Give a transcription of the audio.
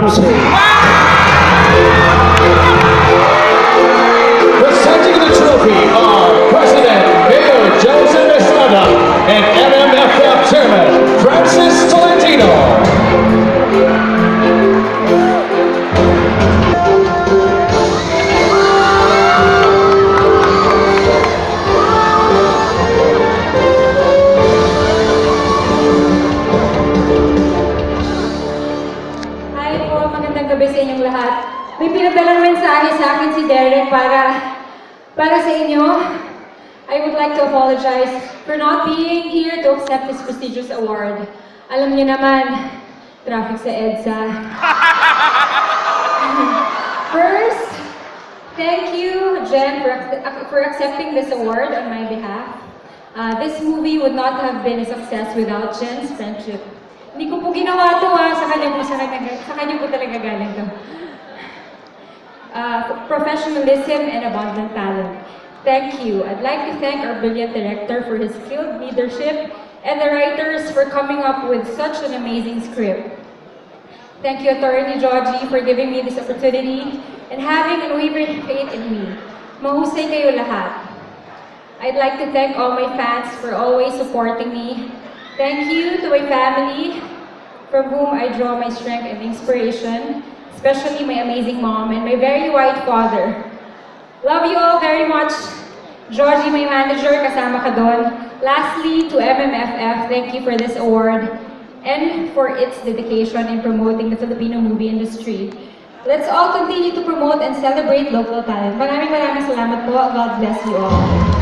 Ramsey. Presenting the trophy are President Mayor Joseph Estrada and MMFF Chairman Francis Tolentino. Hi po, magandang gabi sa inyong lahat. May pinadalang mensahe sa akin si Derek para sa inyo. I would like to apologize for not being here to accept this prestigious award. Alam niyo naman, traffic sa EDSA. First, thank you, Jen, for accepting this award on my behalf. This movie would not have been a success without Jen's friendship. Hindi ko po ginawa to sa kanya po talaga galing to. Professionalism and abundant talent. Thank you. I'd like to thank our brilliant director for his skilled leadership and the writers for coming up with such an amazing script. Thank you, Attorney Georgie, for giving me this opportunity and having unwavering faith in me. Mahusay kayo lahat. I'd like to thank all my fans for always supporting me. Thank you to my family, from whom I draw my strength and inspiration, especially my amazing mom and my very white father. Love you all very much. Georgie, my manager, kasama ka doon. Lastly, to MMFF, thank you for this award and for its dedication in promoting the Filipino movie industry. Let's all continue to promote and celebrate local talent. Maraming salamat po. God bless you all.